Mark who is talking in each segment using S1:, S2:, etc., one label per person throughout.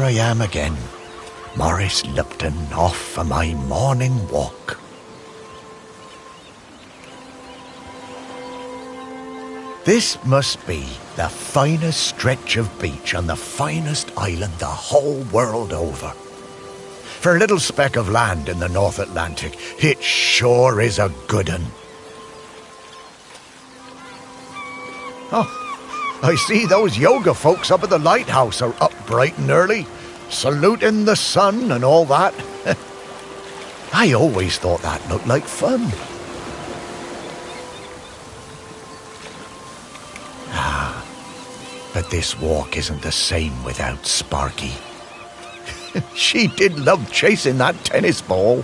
S1: I am again, Maurice Lupton, off for my morning walk. This must be the finest stretch of beach on the finest island the whole world over. For a little speck of land in the North Atlantic, it sure is a good un. Oh, I see those yoga folks up at the lighthouse are up bright and early, saluting the sun and all that. I always thought that looked like fun. But this walk isn't the same without Sparky. She did love chasing that tennis ball.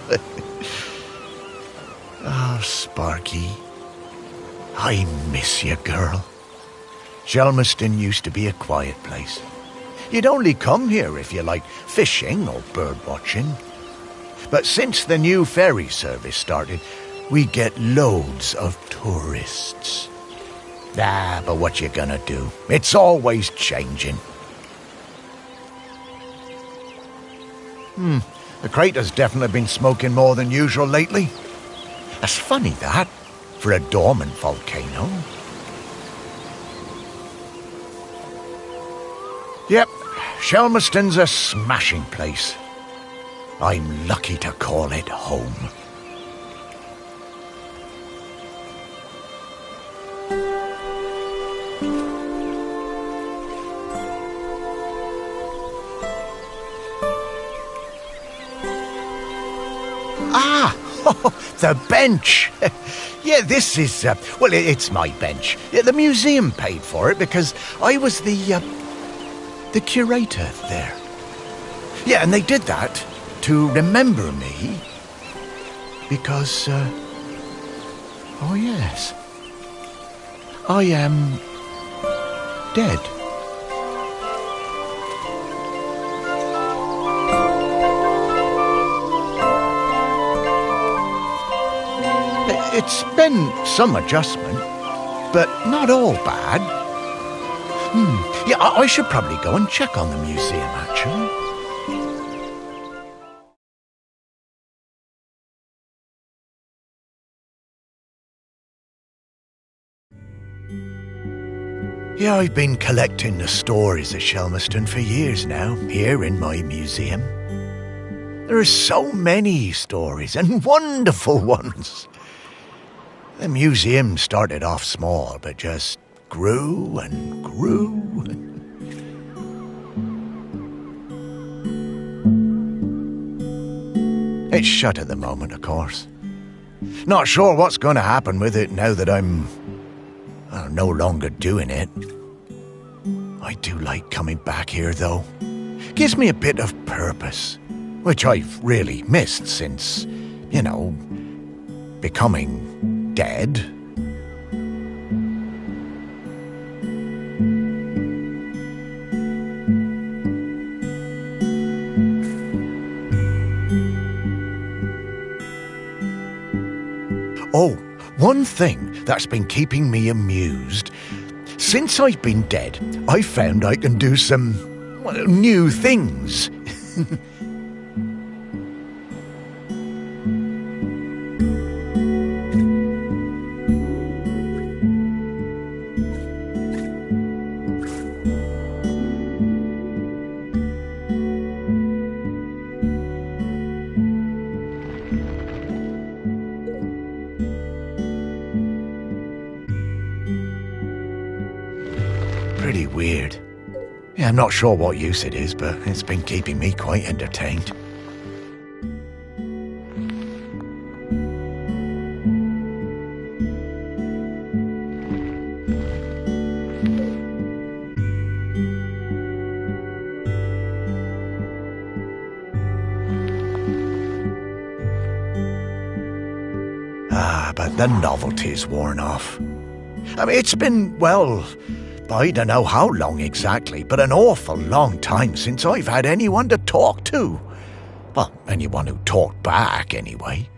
S1: Oh, Sparky, I miss you, girl. Shelmerston used to be a quiet place. You'd only come here if you liked fishing or bird watching. But since the new ferry service started, we get loads of tourists. But what you gonna do? It's always changing. The crater's definitely been smoking more than usual lately. That's funny, that, for a dormant volcano. Yep, Shelmerston's a smashing place. I'm lucky to call it home. The bench. Yeah, this is, well, it's my bench. The museum paid for it because I was the curator there. Yeah, and they did that to remember me because, oh yes, I am dead. It's been some adjustment, but not all bad. Yeah, I should probably go and check on the museum, actually. Yeah, I've been collecting the stories of Shelmerston for years now, here in my museum. There are so many stories, and wonderful ones. The museum started off small, but just grew and grew. It's shut at the moment, of course. Not sure what's going to happen with it now that I'm no longer doing it. I do like coming back here, though. Gives me a bit of purpose, which I've really missed since, becoming dead. Oh, one thing that's been keeping me amused. Since I've been dead, I found I can do some new things. Pretty weird. Yeah, I'm not sure what use it is, but it's been keeping me quite entertained. But the novelty's worn off. I mean, it's been, well, I don't know how long exactly, but an awful long time since I've had anyone to talk to. Well, anyone who talked back, anyway.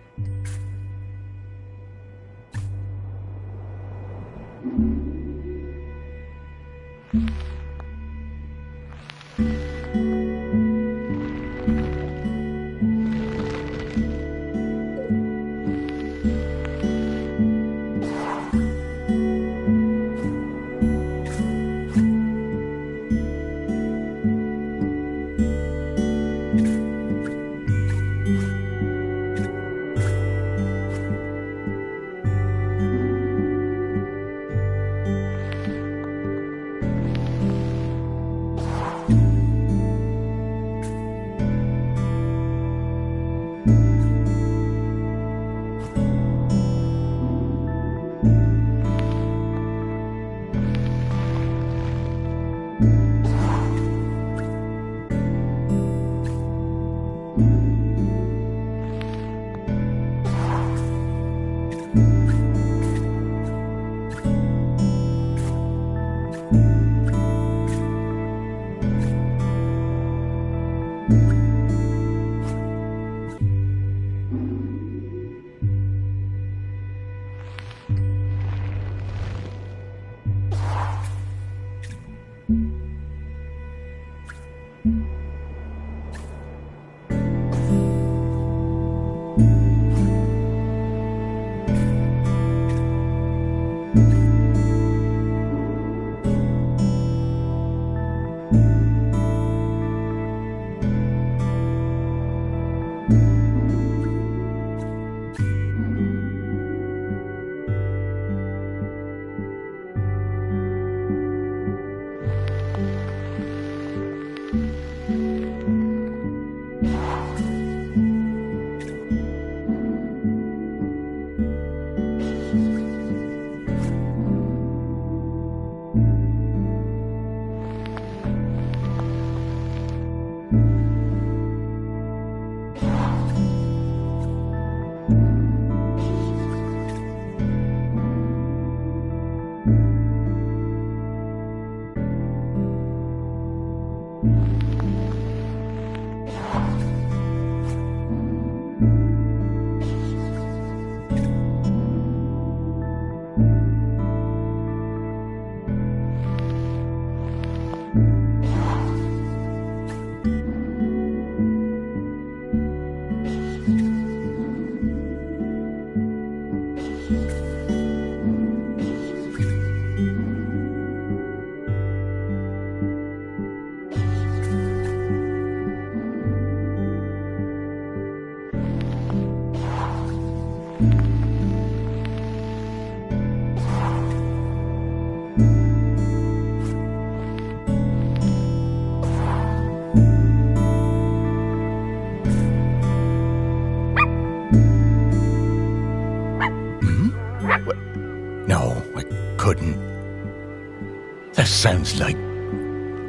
S1: couldn't. That sounds like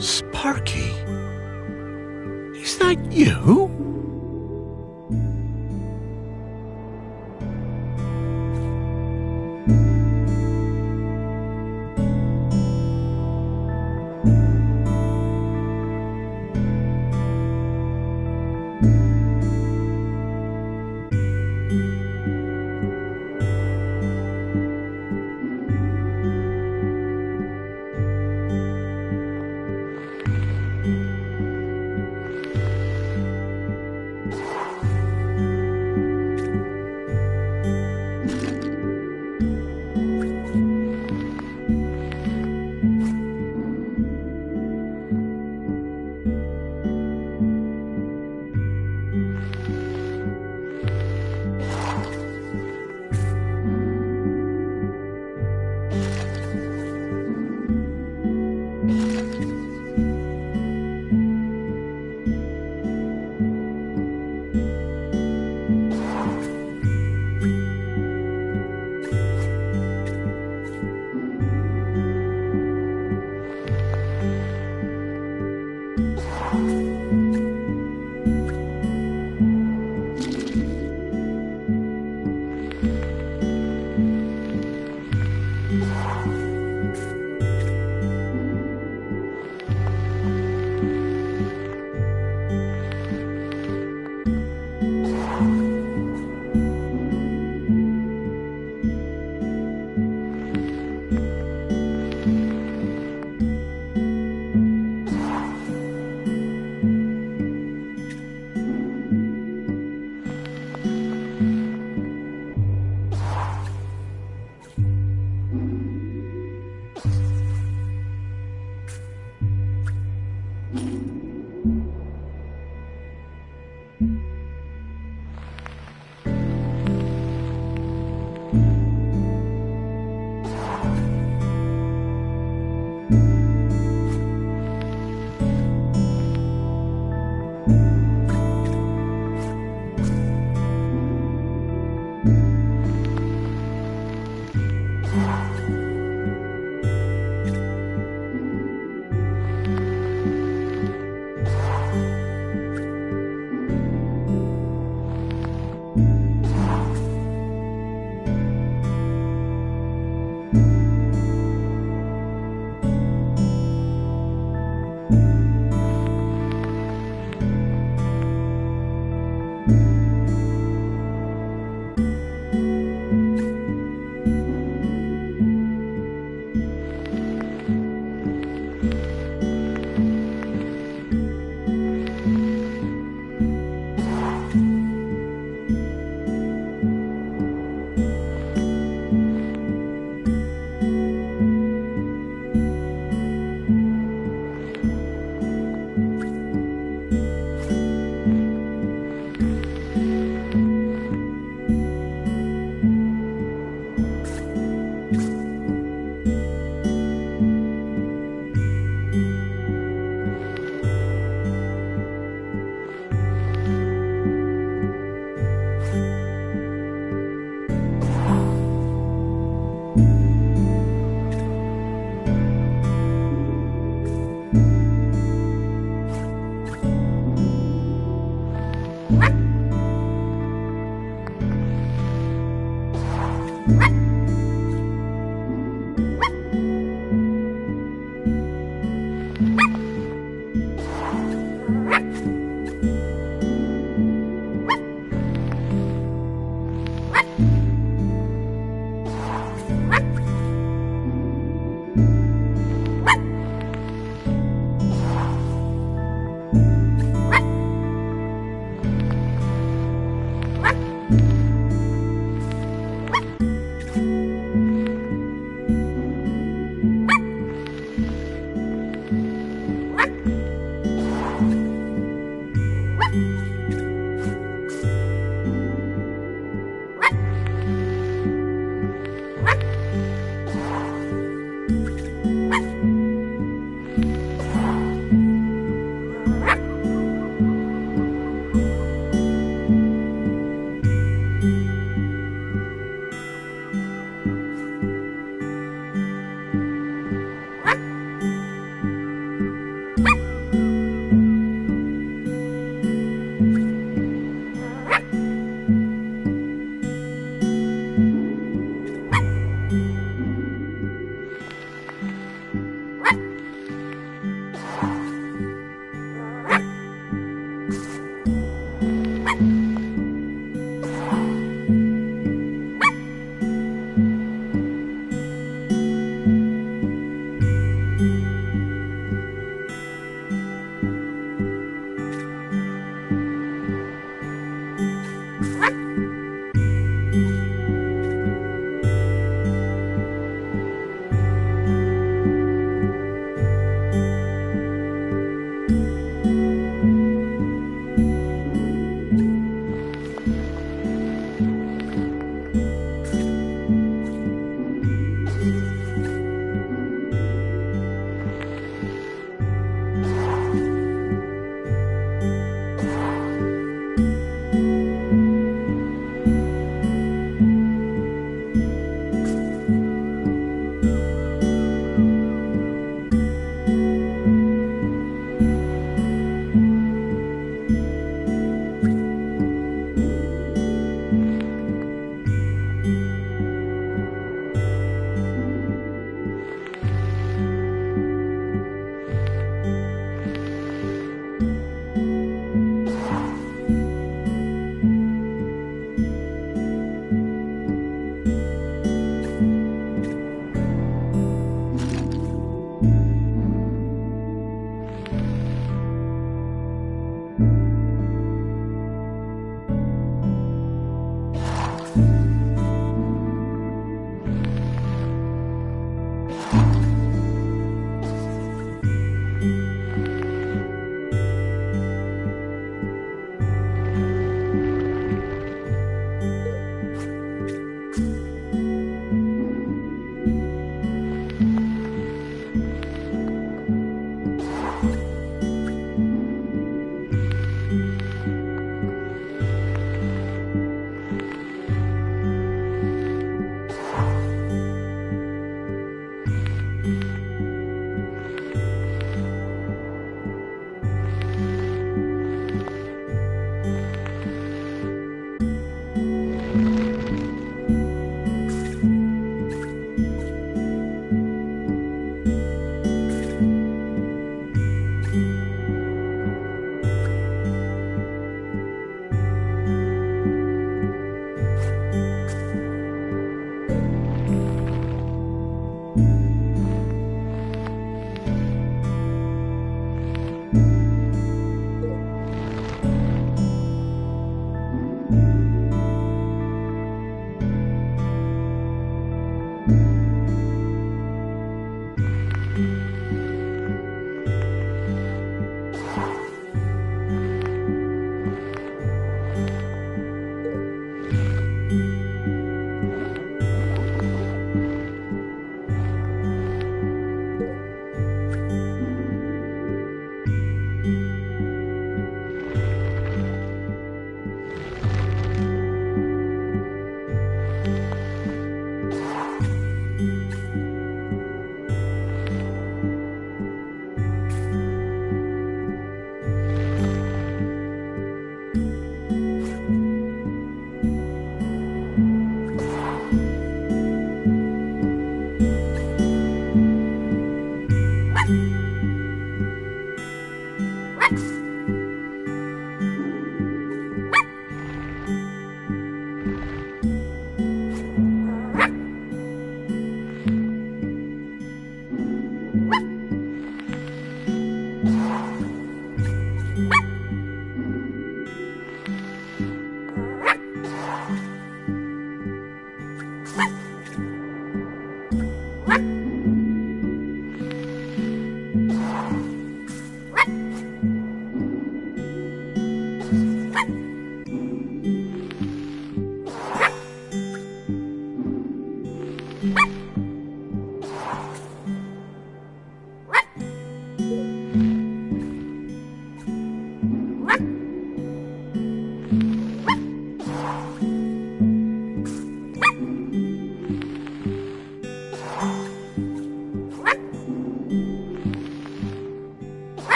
S1: Sparky. Is that you?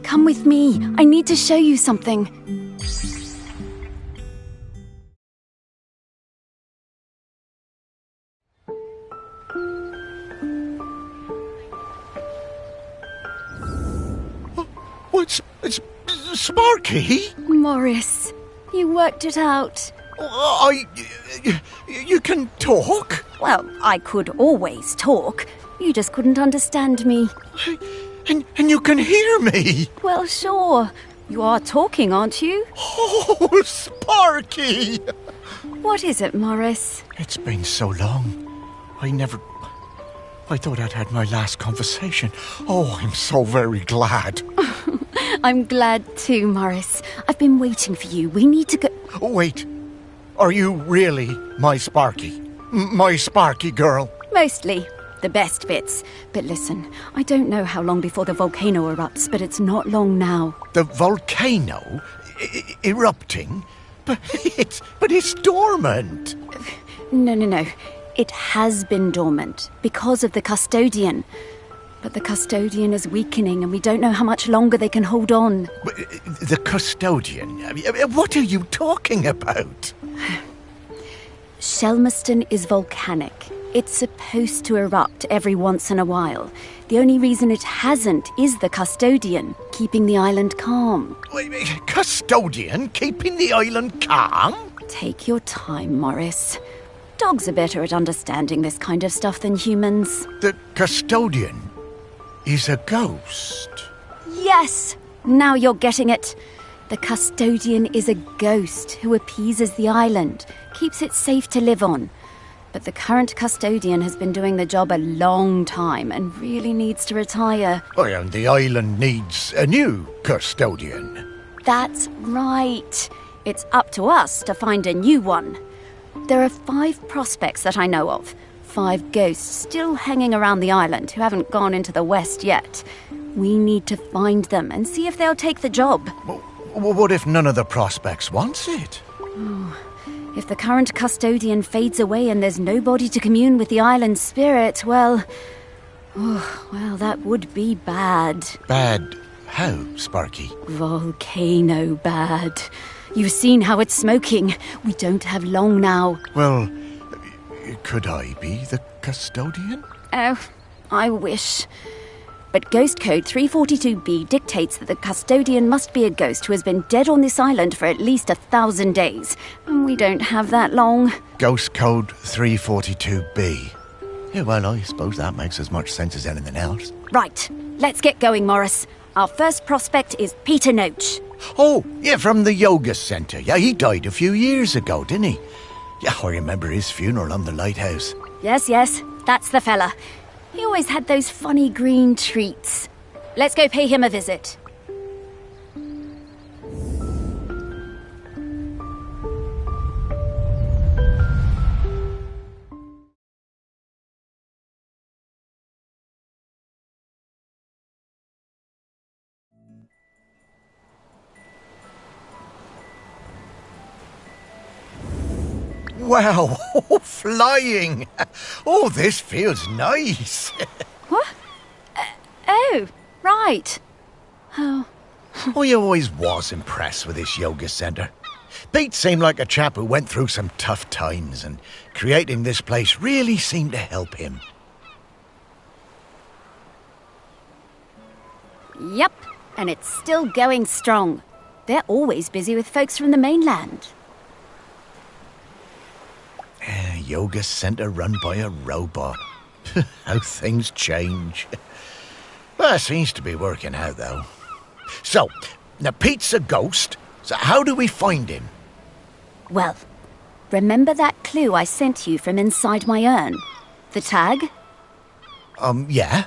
S2: Come with me. I need to show you something.
S1: It's Sparky?
S2: Morris, you worked it out.
S1: You can talk?
S2: Well, I could always talk. You just couldn't understand me.
S1: And you can hear me?
S2: Well, sure. You are talking, aren't you?
S1: Oh, Sparky!
S2: What is it, Morris?
S1: It's been so long. I thought I'd had my last conversation. Oh, I'm so very glad.
S2: I'm glad too, Morris. I've been waiting for you. We need to go...
S1: Oh, wait. Are you really my Sparky? My Sparky girl?
S2: Mostly. The best bits. But listen, I don't know how long before the volcano erupts, but it's not long now.
S1: The volcano? Erupting? But it's dormant.
S2: No. It has been dormant because of the custodian. But the custodian is weakening and we don't know how much longer they can hold on.
S1: The custodian? What are you talking about?
S2: Shelmerston is volcanic. It's supposed to erupt every once in a while. The only reason it hasn't is the custodian, keeping the island calm.
S1: Custodian keeping the island calm?
S2: Take your time, Morris. Dogs are better at understanding this kind of stuff than humans.
S1: The custodian is a ghost.
S2: Yes! Now you're getting it. The custodian is a ghost who appeases the island, keeps it safe to live on. But the current custodian has been doing the job a long time and really needs to retire.
S1: Oh, and the island needs a new custodian.
S2: That's right. It's up to us to find a new one. There are 5 prospects that I know of. 5 ghosts still hanging around the island who haven't gone into the west yet. We need to find them and see if they'll take the job.
S1: What if none of the prospects wants it?
S2: If the current custodian fades away and there's nobody to commune with the island's spirit, well, that would be bad.
S1: Bad how, Sparky?
S2: Volcano bad. You've seen how it's smoking. We don't have long now.
S1: Well, could I be the custodian?
S2: Oh, I wish. But Ghost Code 342B dictates that the custodian must be a ghost who has been dead on this island for at least 1,000 days. And we don't have that long.
S1: Ghost Code 342B. Yeah, well, I suppose that makes as much sense as anything else.
S2: Right, let's get going, Morris. Our first prospect is Peter Noach.
S1: Oh, yeah, from the yoga centre. Yeah, he died a few years ago, didn't he? Yeah, I remember his funeral on the lighthouse.
S2: Yes, that's the fella. He always had those funny green treats. Let's go pay him a visit.
S1: Wow, flying! Oh, this feels nice.
S2: What? Oh, right. Oh.
S1: I always was impressed with this yoga centre. Pete seemed like a chap who went through some tough times, and creating this place really seemed to help him.
S2: Yep, and it's still going strong. They're always busy with folks from the mainland.
S1: Yoga centre run by a robot. How things change. Well, it seems to be working out, though. So, now Pete's a ghost, so how do we find him?
S2: Well, remember that clue I sent you from inside my urn? The tag?
S1: Yeah.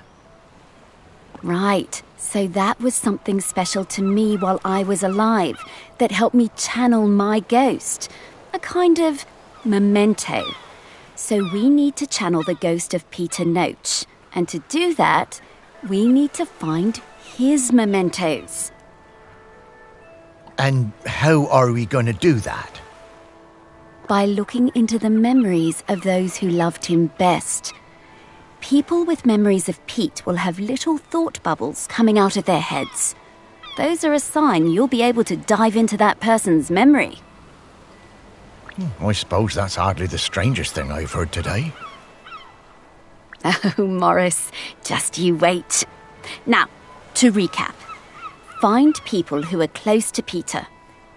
S2: Right, so that was something special to me while I was alive that helped me channel my ghost. A kind of memento. So we need to channel the ghost of Peter Noach. And to do that, we need to find his mementos.
S1: And how are we going to do that?
S2: By looking into the memories of those who loved him best. People with memories of Pete will have little thought bubbles coming out of their heads. those are a sign you'll be able to dive into that person's memory.
S1: I suppose that's hardly the strangest thing I've heard today.
S2: Oh, Morris, just you wait. Now, to recap. Find people who are close to Peter,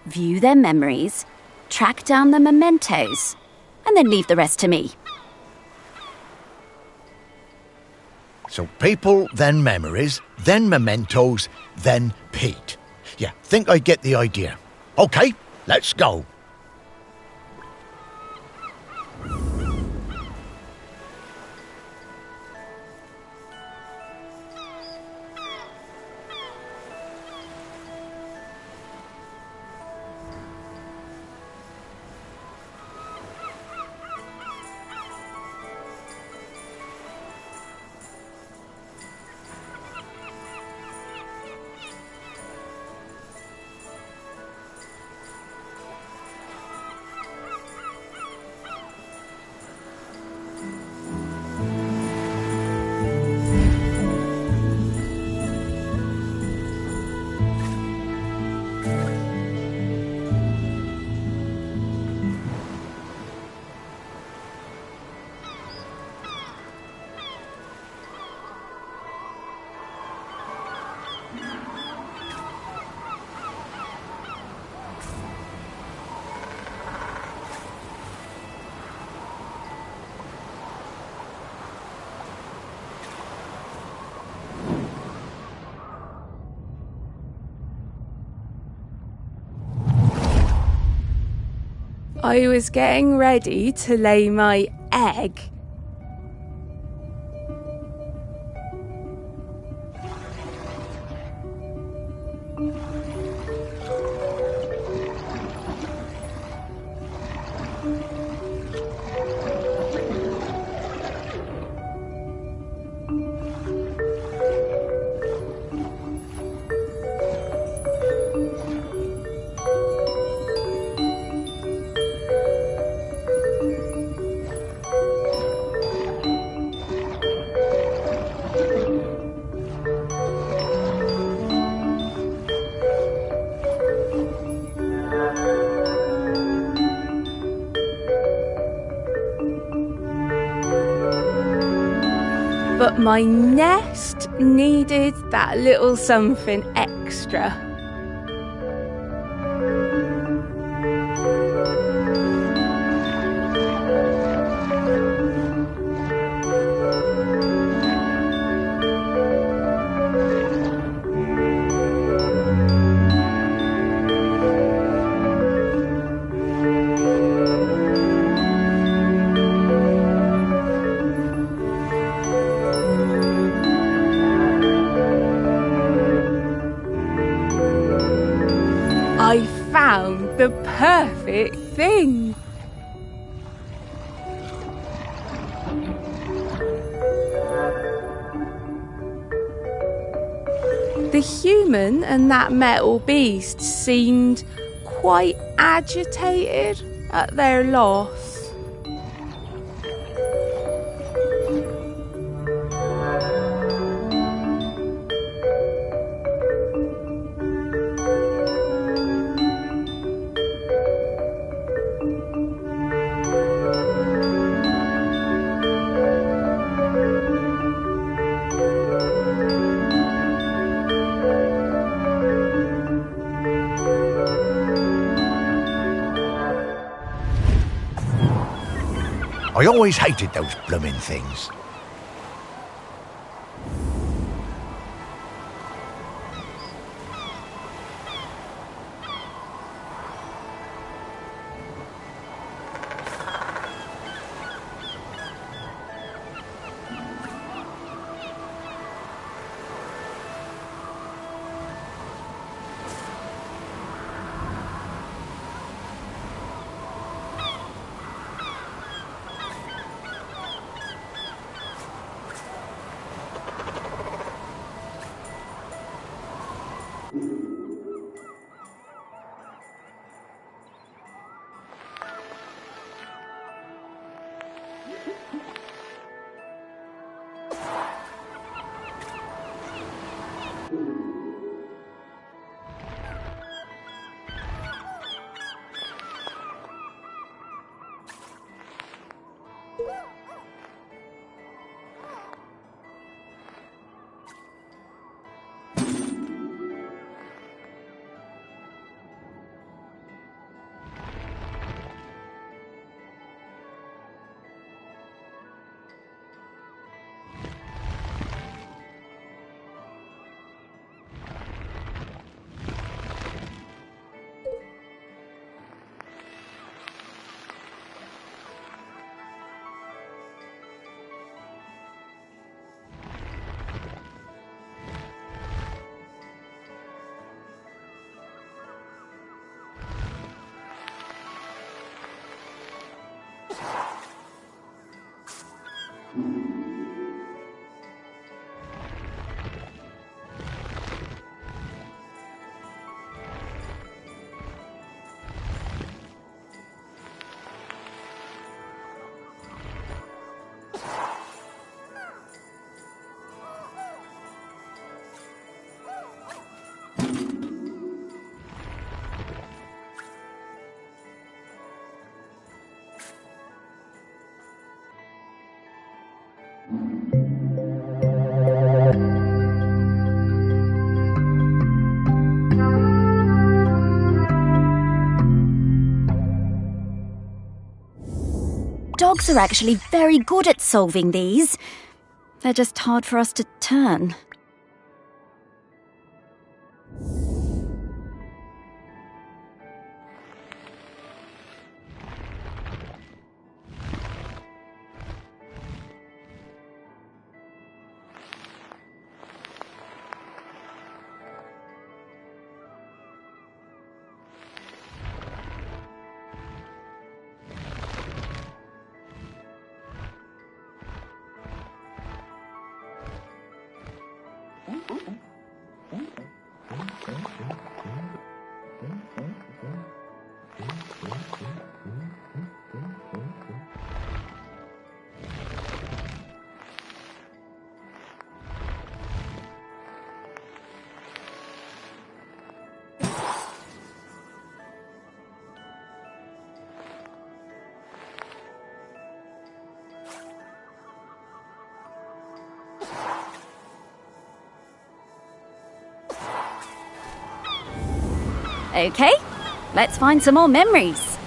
S2: view their memories, track down the mementos, and then leave the rest to me.
S1: So people, then memories, then mementos, then Pete. Yeah, think I get the idea. Okay, let's go.
S3: I was getting ready to lay my egg. But my nest needed that little something extra. I found the perfect thing. The human and that metal beast seemed quite agitated at their loss.
S1: I always hated those blooming things.
S2: dogs are actually very good at solving these. They're just hard for us to turn. Okay, let's find some more memories.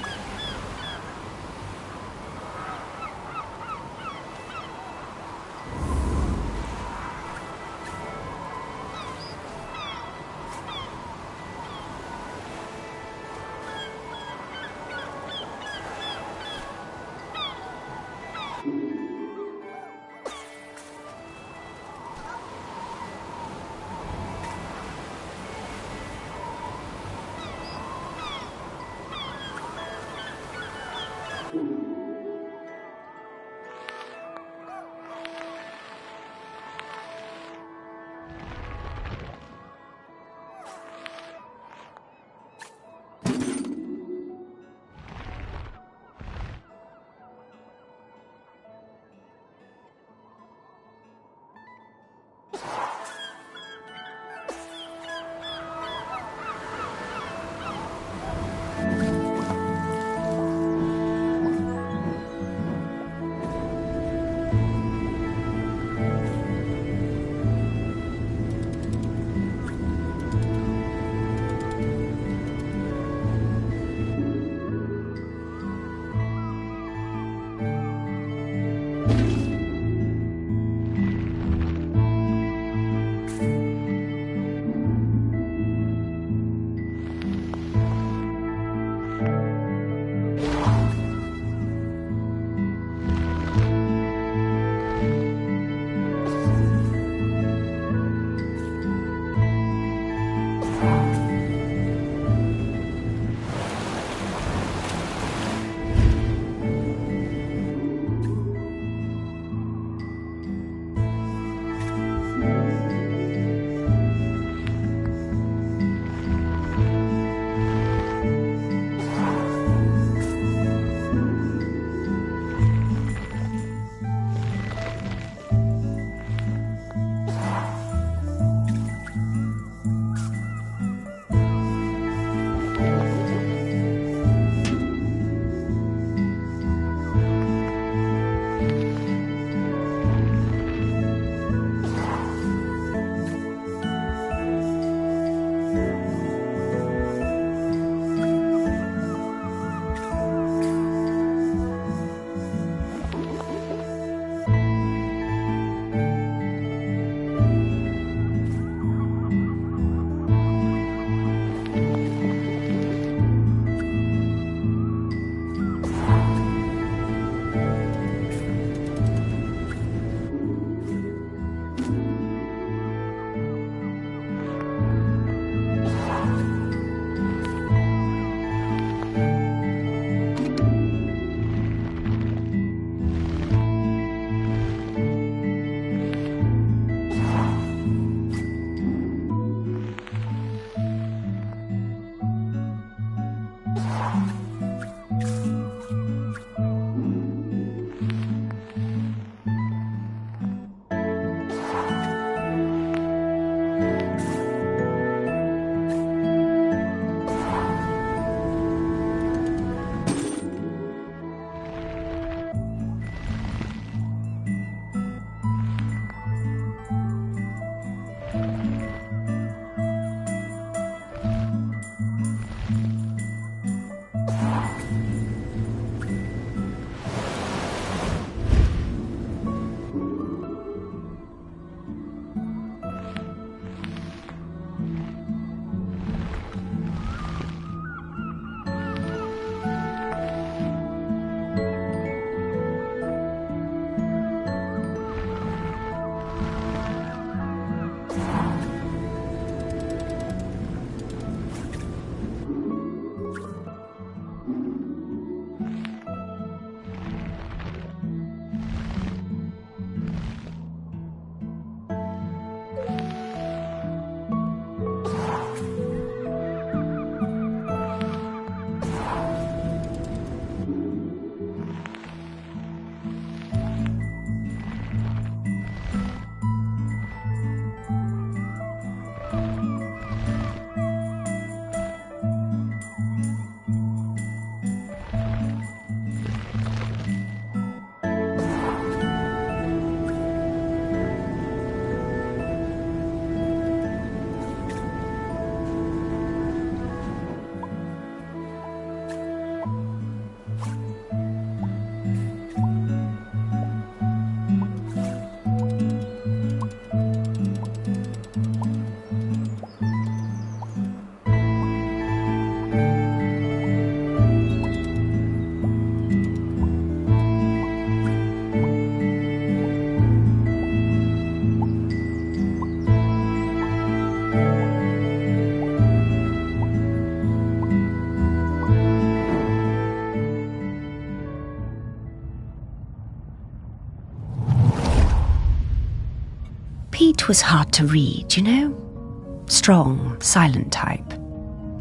S4: Pete was hard to read, you know? Strong, silent type.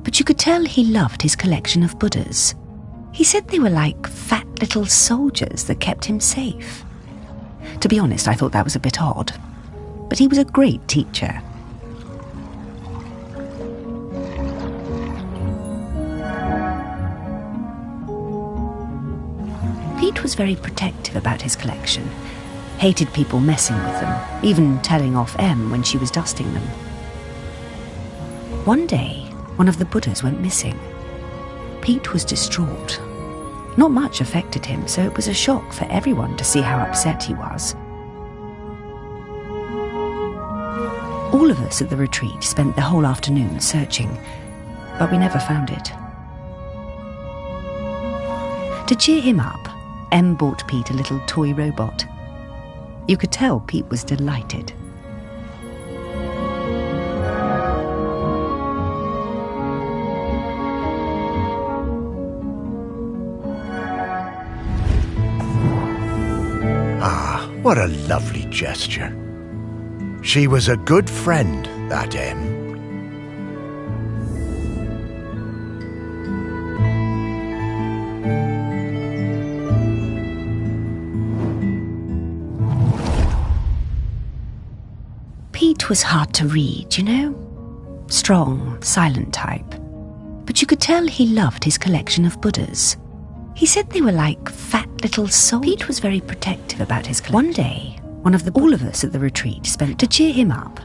S4: But you could tell he loved his collection of Buddhas. He said they were like fat little soldiers that kept him safe. To be honest, I thought that was a bit odd. But he was a great teacher. Pete was very protective about his collection. Hated people messing with them, even telling off Em when she was dusting them. One day, one of the Buddhas went missing. Pete was distraught. Not much affected him, so it was a shock for everyone to see how upset he was. All of us at the retreat spent the whole afternoon searching, but we never found it. To cheer him up, Em bought Pete a little toy robot. You could tell Pete was delighted.
S1: Ah, what a lovely gesture. She was a good friend, that Em.
S4: Pete was hard to read, you know? Strong, silent type. But you could tell he loved his collection of Buddhas. He said they were like fat little soldiers. Pete was very protective about his collection. One day, all of us at the retreat spent to cheer him up.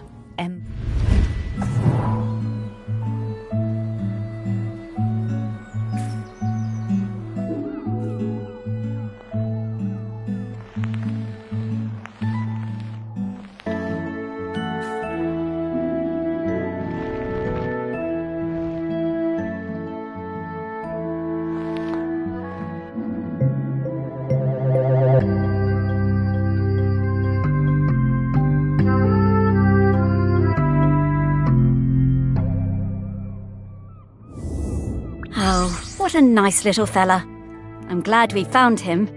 S2: Oh, what a nice little fella. I'm glad we found him.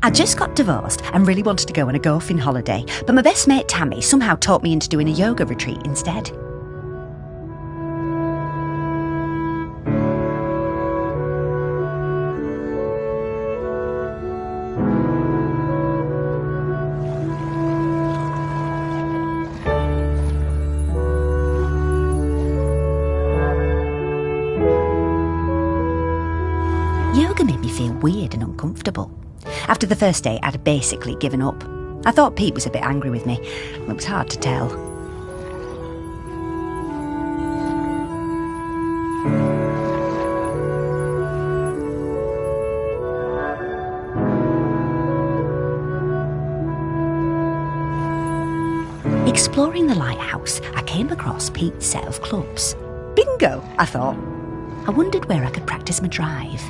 S4: I just got divorced and really wanted to go on a golfing holiday, but my best mate Tammy somehow talked me into doing a yoga retreat instead. Yoga made me feel weird and uncomfortable. After the first day, I'd basically given up. I thought Pete was a bit angry with me. It was hard to tell. Exploring the lighthouse, I came across Pete's set of clubs. Bingo, I thought. I wondered where I could practice my drive.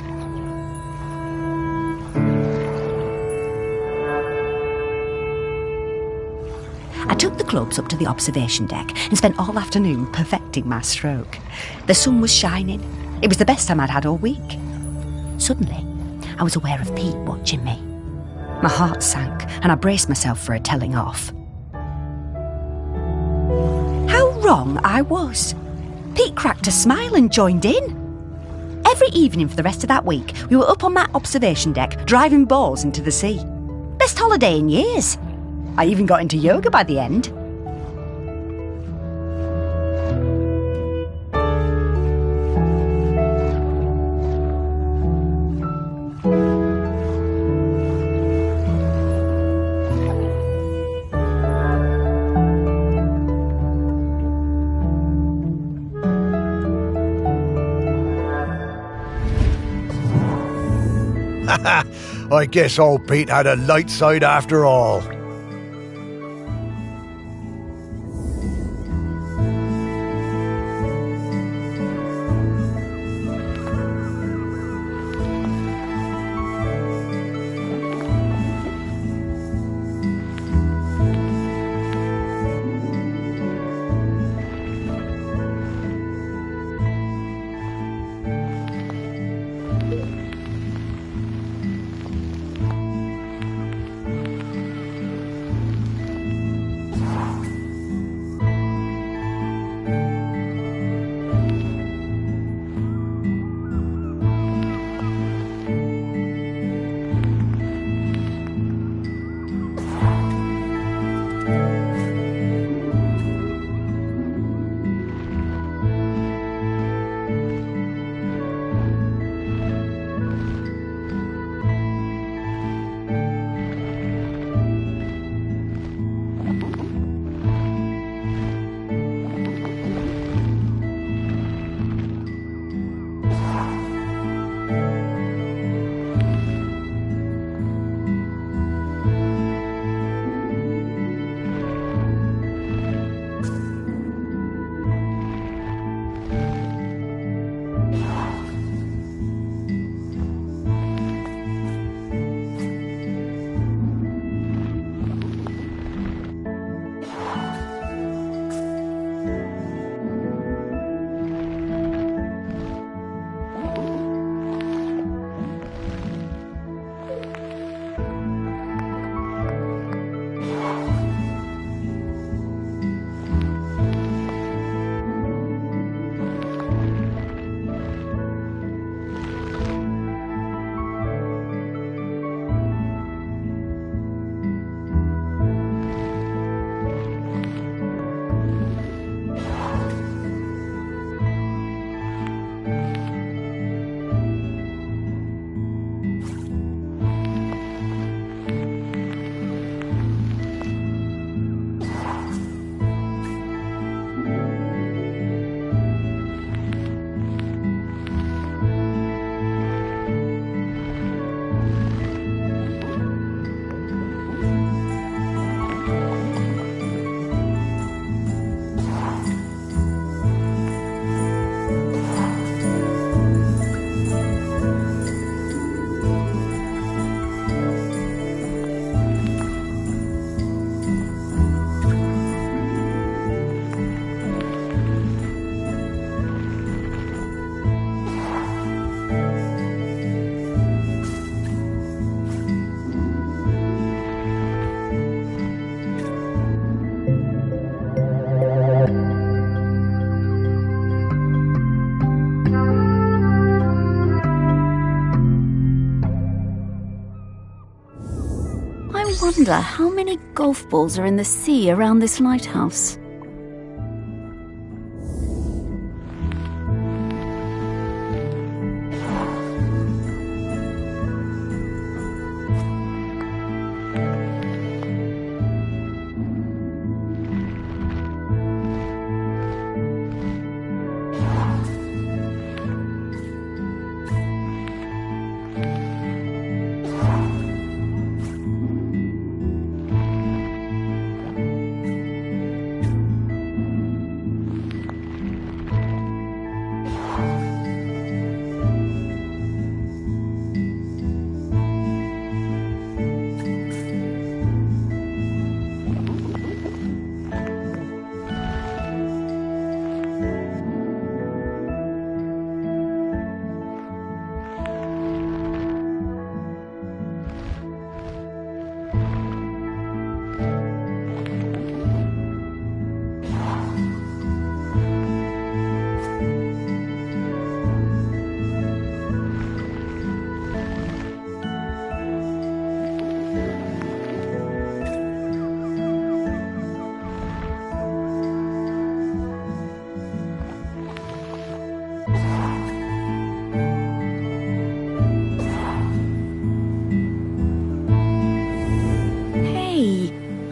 S4: I took the clubs up to the observation deck and spent all afternoon perfecting my stroke. The sun was shining. It was the best time I'd had all week. Suddenly, I was aware of Pete watching me. My heart sank and I braced myself for a telling off. How wrong I was. Pete cracked a smile and joined in. Every evening for the rest of that week, we were up on that observation deck, driving balls into the sea. Best holiday in years. I even got into yoga by the end.
S1: I guess old Pete had a light side after all.
S2: wonder how many golf balls are in the sea around this lighthouse.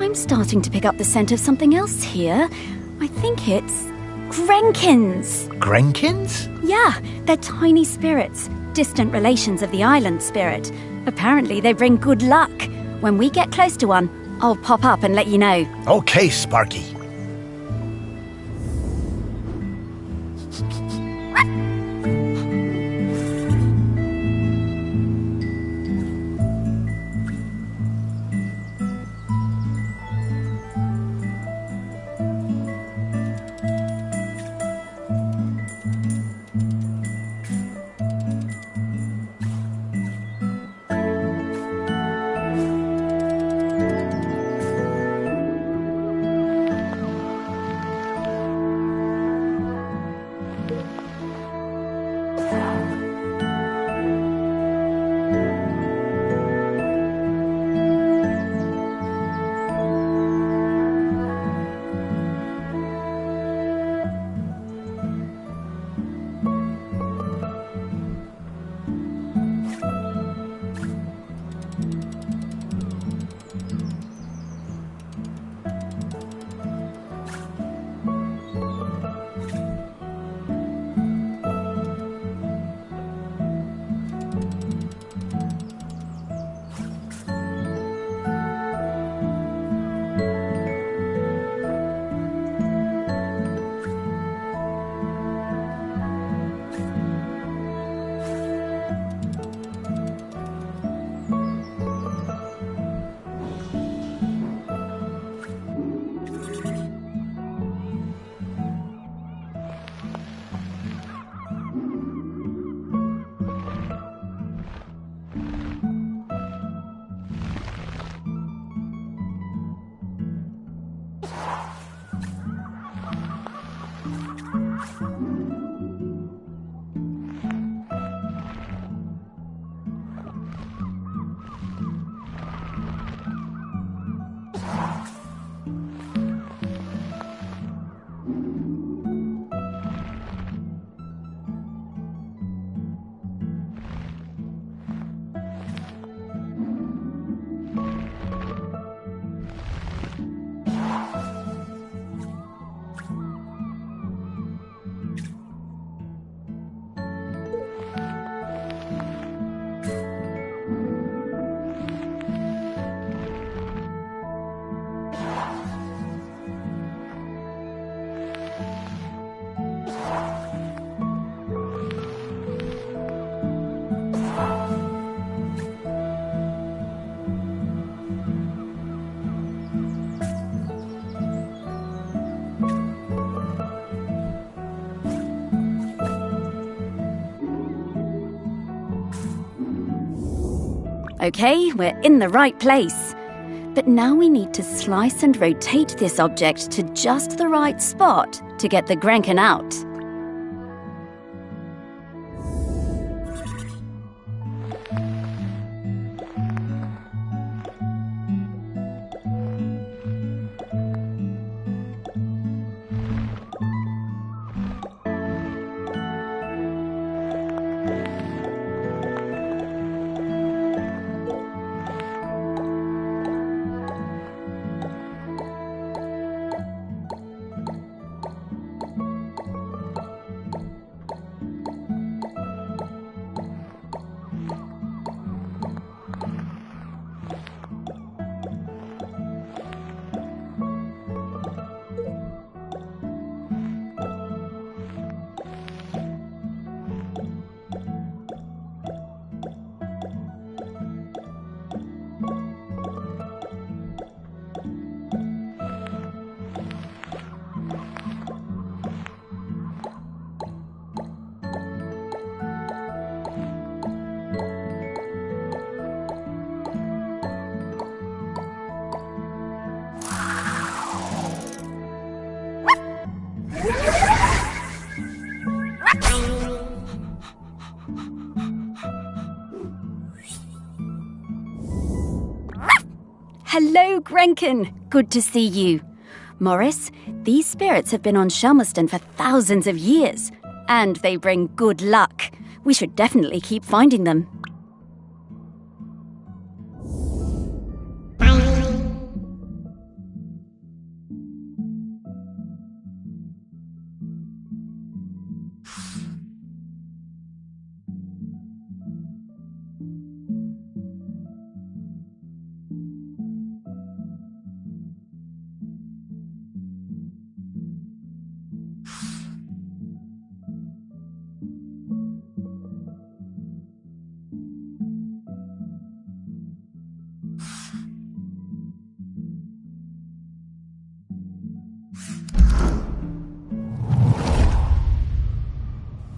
S2: I'm starting to pick up the scent of something else here. I think it's Grenkins.
S1: Grenkins?
S2: Yeah, they're tiny spirits, distant relations of the island spirit. Apparently they bring good luck. When we get close to one, I'll pop up and let you know.
S1: Okay, Sparky.
S2: Okay, we're in the right place. But now we need to slice and rotate this object to just the right spot to get the Grenkin out. Hello, Grenkin. Good to see you. Morris, these spirits have been on Shelmerston for thousands of years, and they bring good luck. We should definitely keep finding them.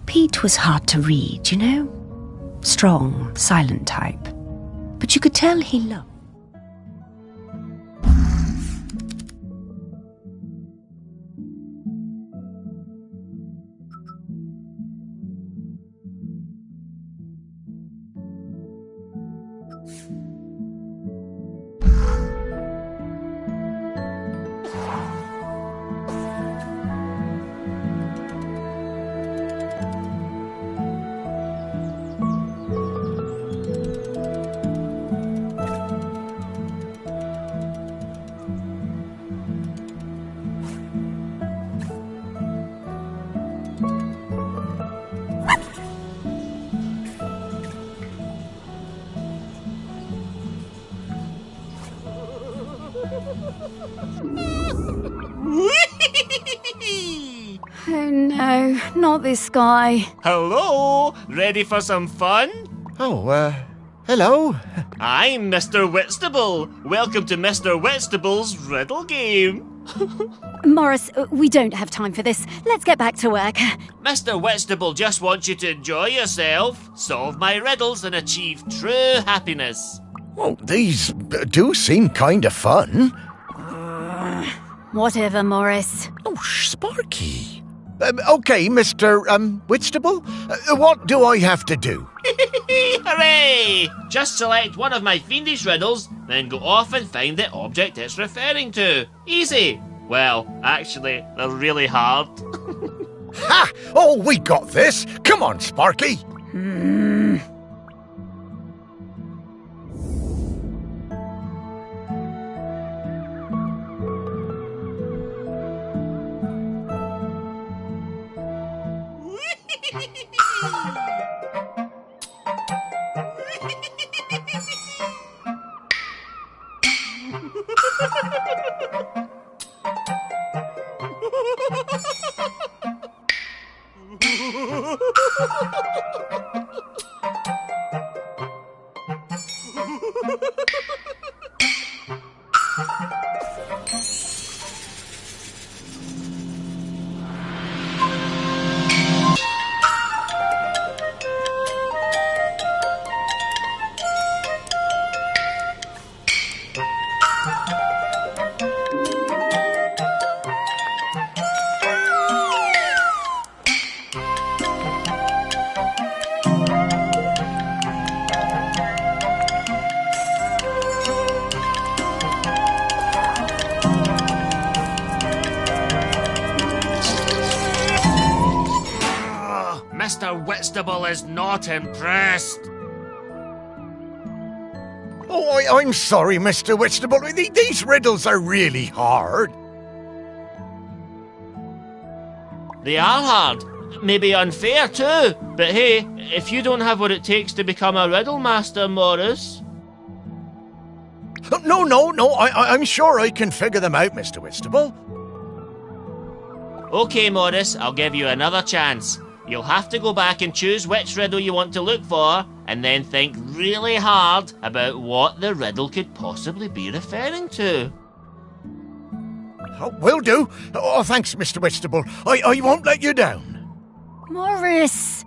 S4: Pete was hard to read, you know? Strong, silent type. But you could tell he loved.
S2: Oh no, not this guy.
S5: Hello, ready for some fun?
S1: Oh, hello.
S5: I'm Mr. Whitstable. Welcome to Mr. Whitstable's riddle game.
S2: Morris, we don't have time for this. Let's get back to work.
S5: Mr. Whitstable just wants you to enjoy yourself, solve my riddles and achieve true happiness.
S1: Well, these do seem kind of fun.
S2: Whatever, Morris.
S1: Oh, Sparky. Okay, Mr. Whitstable, what do I have to do?
S5: Hooray! Just select one of my fiendish riddles, then go off and find the object it's referring to. Easy. Well, actually, they're really hard.
S1: Ha! Oh, we got this. Come on, Sparky.
S5: Mr. Whitstable is not impressed.
S1: Oh, I'm sorry, Mr. Whitstable. These riddles are really hard.
S5: They are hard. Maybe unfair too. But hey, if you don't have what it takes to become a riddle master, Morris...
S1: No, I'm sure I can figure them out, Mr. Whitstable.
S5: Okay, Morris, I'll give you another chance. You'll have to go back and choose which riddle you want to look for, and then think really hard about what the riddle could possibly be referring to.
S1: Oh, will do. Oh, thanks, Mr. Whitstable. I won't let you down.
S2: Morris!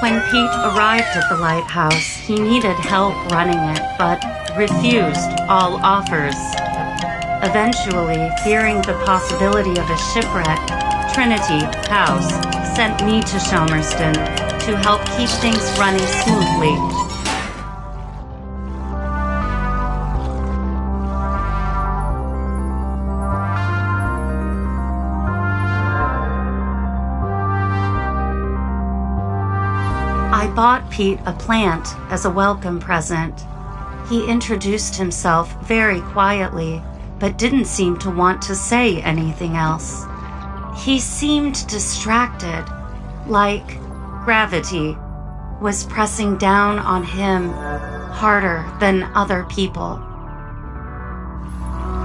S6: When Pete arrived at the lighthouse, he needed help running it, but refused all offers. Eventually, fearing the possibility of a shipwreck, Trinity House sent me to Shelmerston to help keep things running smoothly. I bought Pete a plant as a welcome present. He introduced himself very quietly, but didn't seem to want to say anything else. He seemed distracted, like gravity was pressing down on him harder than other people.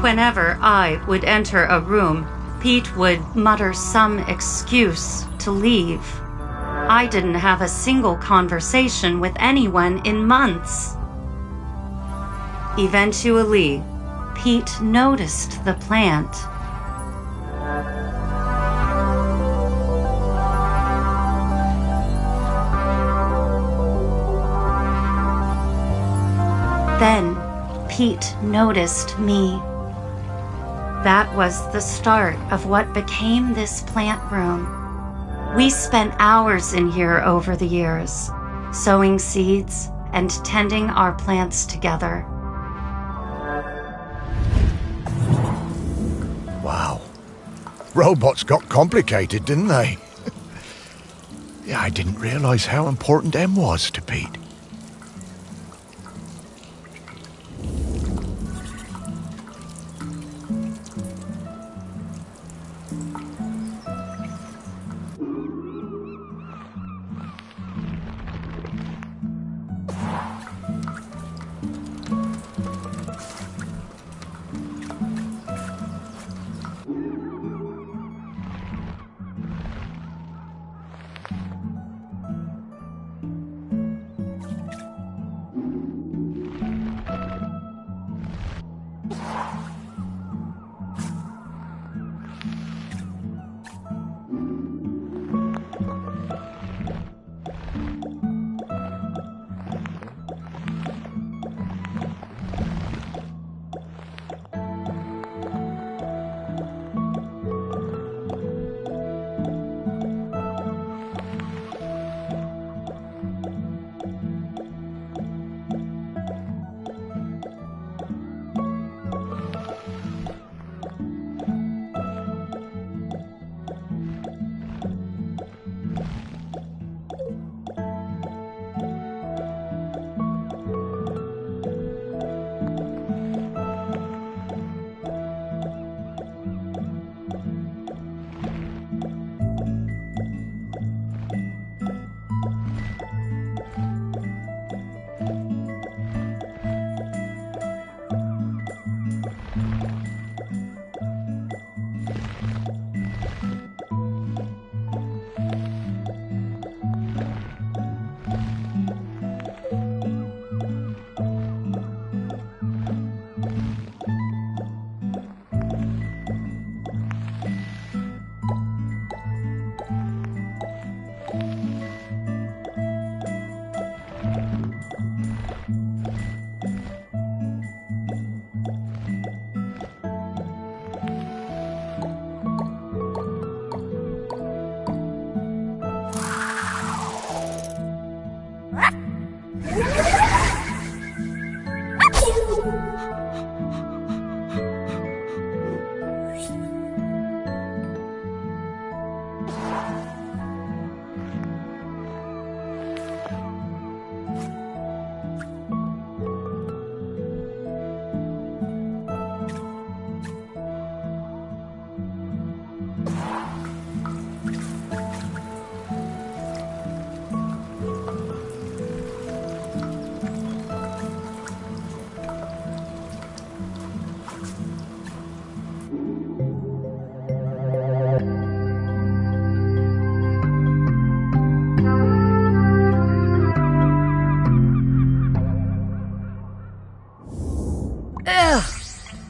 S6: Whenever I would enter a room, Pete would mutter some excuse to leave. I didn't have a single conversation with anyone in months. Eventually, Pete noticed the plant. Then, Pete noticed me. That was the start of what became this plant room. We spent hours in here over the years, sowing seeds and tending our plants together.
S1: Wow. Robots got complicated, didn't they? Yeah, I didn't realize how important M was to Pete.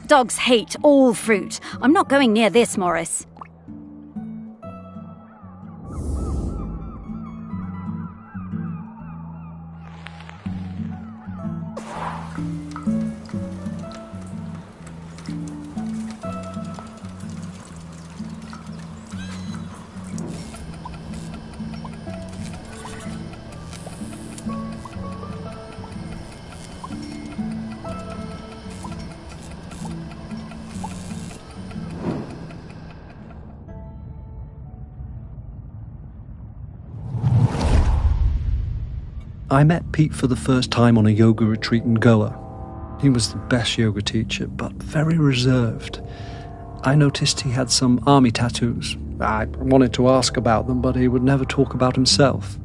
S2: Dogs hate all fruit. I'm not going near this, Morris.
S7: I met Pete for the first time on a yoga retreat in Goa. He was the best yoga teacher, but very reserved. I noticed he had some army tattoos. I wanted to ask about them, but he would never talk about himself.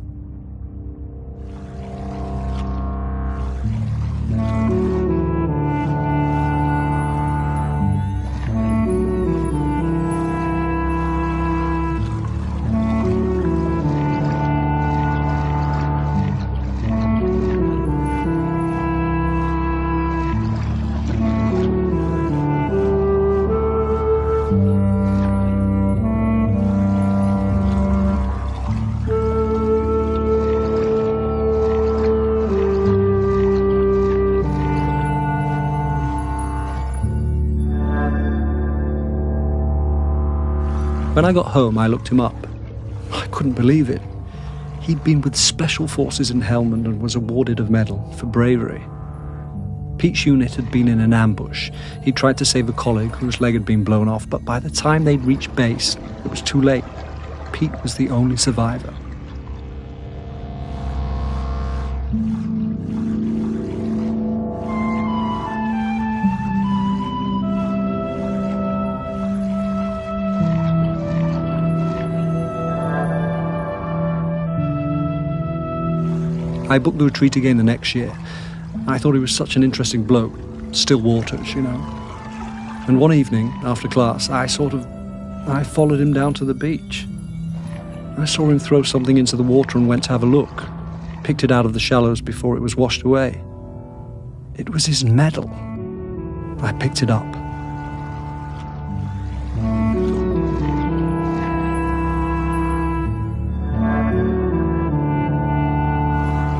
S7: When I got home, I looked him up. I couldn't believe it. He'd been with Special Forces in Helmand and was awarded a medal for bravery. Pete's unit had been in an ambush. He tried to save a colleague whose leg had been blown off, but by the time they'd reached base, it was too late. Pete was the only survivor. I booked the retreat again the next year. I thought he was such an interesting bloke. Still waters, you know. And one evening, after class, I followed him down to the beach. I saw him throw something into the water and went to have a look. Picked it out of the shallows before it was washed away. It was his medal. I picked it up.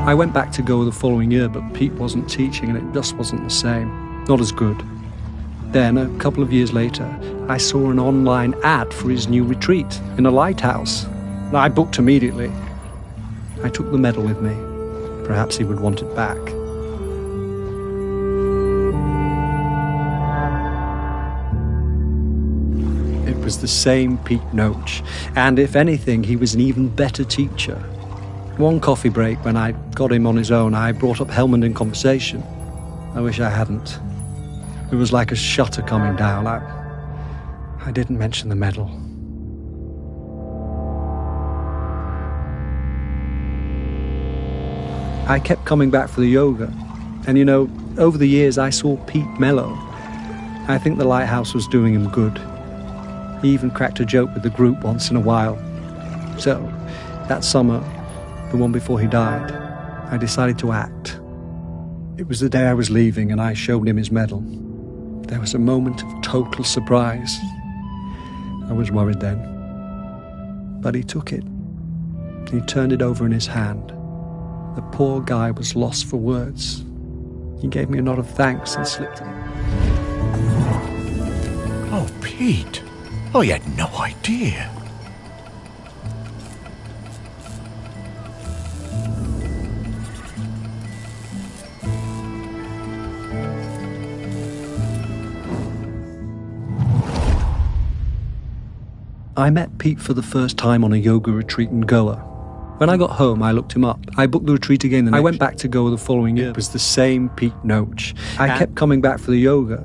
S7: I went back to Goa the following year, but Pete wasn't teaching and it just wasn't the same. Not as good. Then, a couple of years later, I saw an online ad for his new retreat in a lighthouse. I booked immediately. I took the medal with me. Perhaps he would want it back. It was the same Pete Noach, and if anything, he was an even better teacher. One coffee break, when I got him on his own, I brought up Helmand in conversation. I wish I hadn't. It was like a shutter coming down. I didn't mention the medal. I kept coming back for the yoga. And you know, over the years I saw Pete mellow. I think the lighthouse was doing him good. He even cracked a joke with the group once in a while. So, that summer, the one before he died, I decided to act. It was the day I was leaving and I showed him his medal. There was a moment of total surprise. I was worried then. But he took it. He turned it over in his hand. The poor guy was lost for words. He gave me a nod of thanks and slipped it.
S1: Oh, Pete. I had no idea.
S7: I met Pete for the first time on a yoga retreat in Goa. When I got home, I looked him up. I booked the retreat again I went back to Goa the following year. It was the same Pete Noach. I kept coming back for the yoga.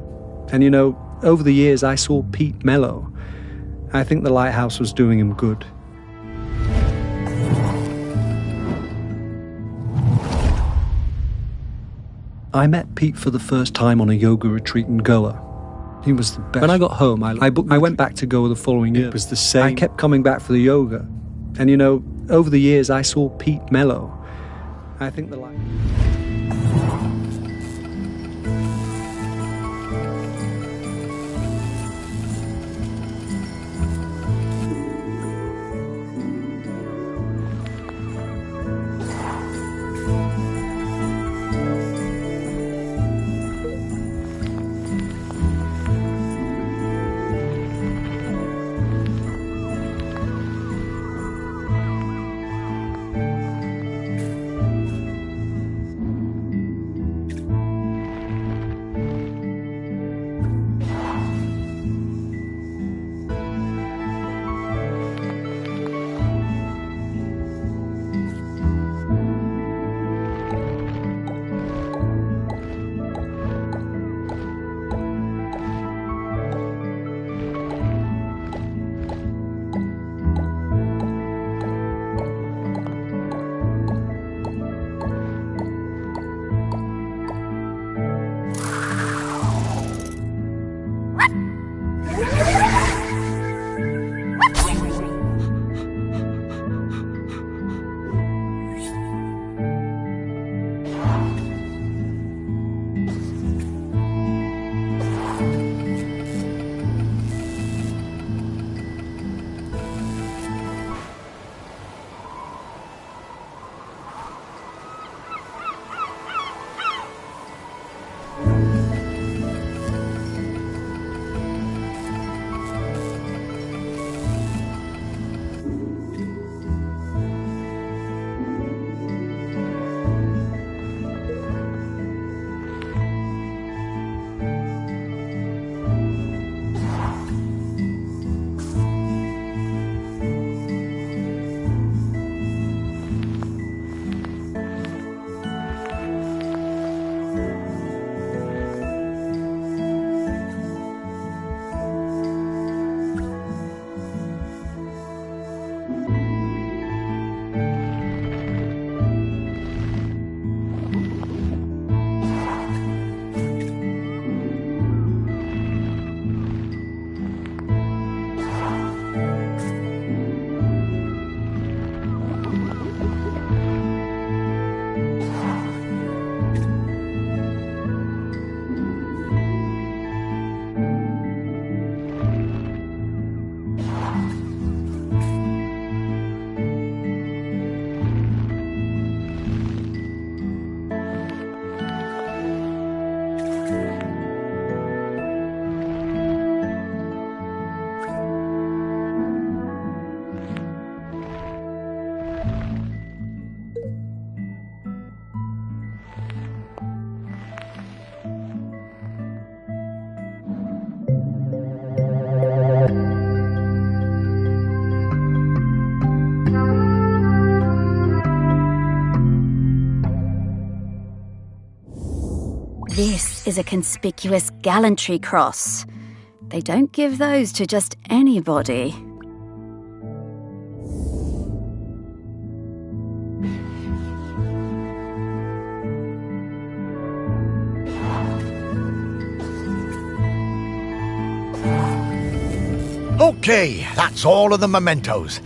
S7: And you know, over the years I saw Pete mellow. I think the lighthouse was doing him good. I met Pete for the first time on a yoga retreat in Goa. He was the best. When I got home, I went back to Goa the following year. It was the same. I kept coming back for the yoga. And you know, over the years I saw Pete mellow. I think the light...
S2: a conspicuous gallantry cross. They don't give those to just anybody.
S1: Okay, that's all of the mementos.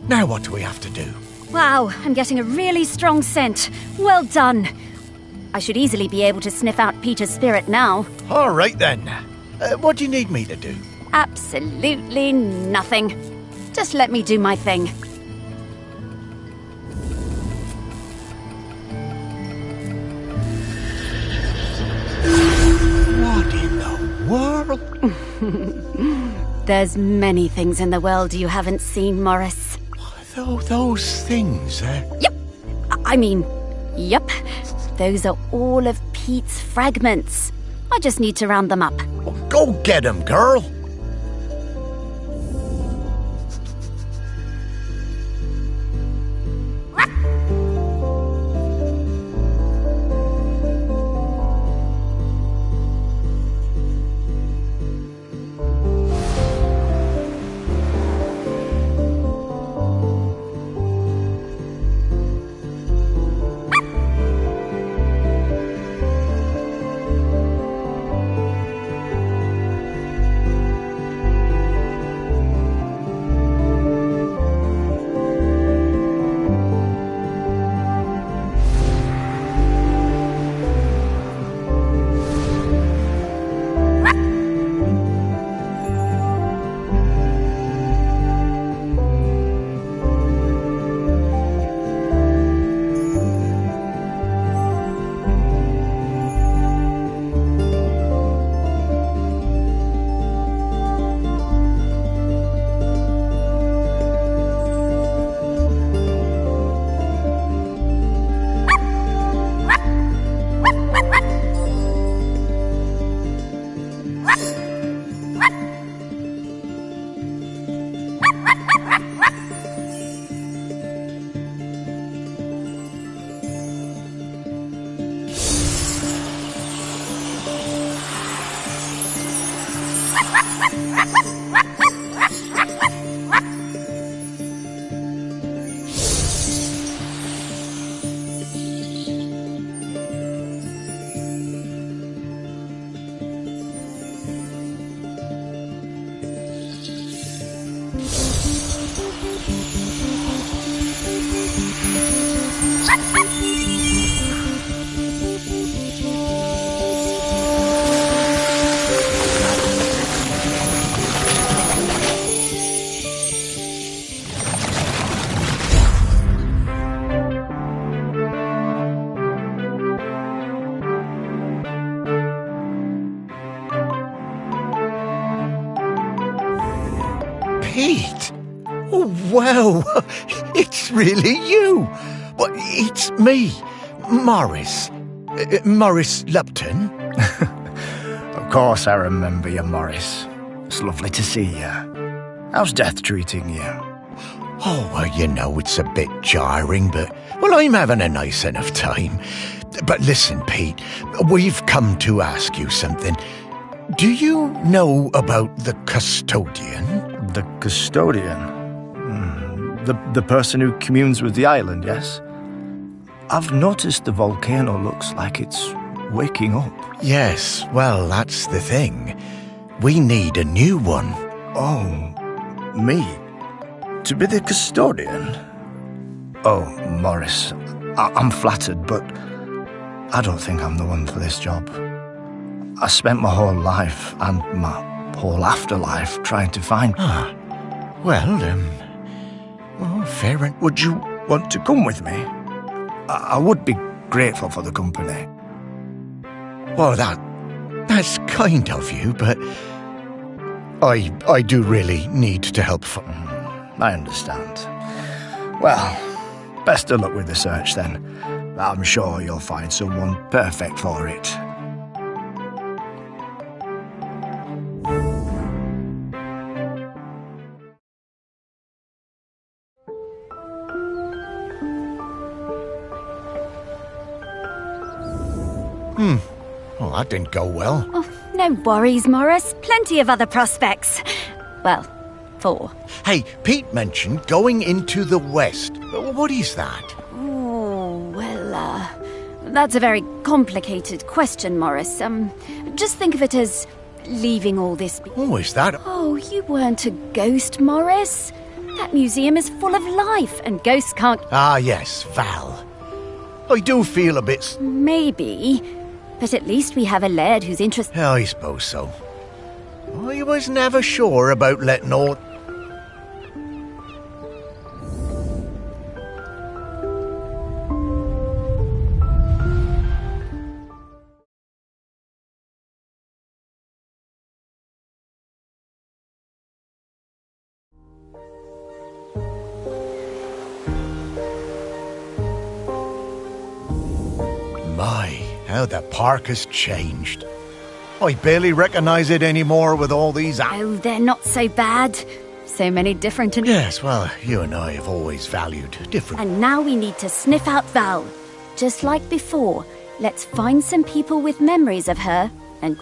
S1: Now what do we have to do?
S2: Wow, I'm getting a really strong scent. Well done. I should easily be able to sniff out Peter's spirit now.
S1: All right then. What do you need me to do?
S2: Absolutely nothing. Just let me do my thing.
S1: What in the world?
S2: There's many things in the world you haven't seen, Morris.
S1: Those things,
S2: Yep. Yep. Those are all of Pete's fragments. I just need to round them up.
S1: Go get 'em, girl. Pete! Oh, wow! It's really you! Well, it's me, Morris. Morris Lupton.
S8: Of course I remember you, Morris. It's lovely to see you. How's death treating you?
S1: Oh, well, you know, it's a bit jarring, but, well, I'm having a nice enough time. But listen, Pete, we've come to ask you something. Do you know about the custodian?
S8: The custodian? The person who communes with the island, yes? I've noticed the volcano looks like it's waking up.
S1: Yes, well, that's the thing. We need a new one.
S8: Oh, me? To be the custodian? Oh, Morris, I'm flattered, but I don't think I'm the one for this job. I spent my whole life and my whole afterlife trying to find...
S1: Well, fair enough.
S8: Would you want to come with me? I would be grateful for the company.
S1: Well, that's kind of you, but I do really need to help.
S8: I understand. Well, best of luck with the search then. I'm sure you'll find someone perfect for it.
S1: Oh, that didn't go well.
S2: Oh, no worries, Morris. Plenty of other prospects. Well, 4.
S1: Hey, Pete mentioned going into the West. What is that?
S2: Oh, well, that's a very complicated question, Morris. Just think of it as leaving all this.
S1: Oh, is that?
S2: Oh, you weren't a ghost, Morris. That museum is full of life, and ghosts can't.
S1: Ah, yes, Val. I do feel a bit.
S2: Maybe, but at least we have a laird who's interested.
S1: I suppose so. I was never sure about letting all. My, how the park has changed. I barely recognize it anymore with all these.
S2: Oh, they're not so bad. So many different.
S1: Yes, well, you and I have always valued different.
S2: And now we need to sniff out Val. Just like before, let's find some people with memories of her and.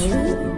S9: You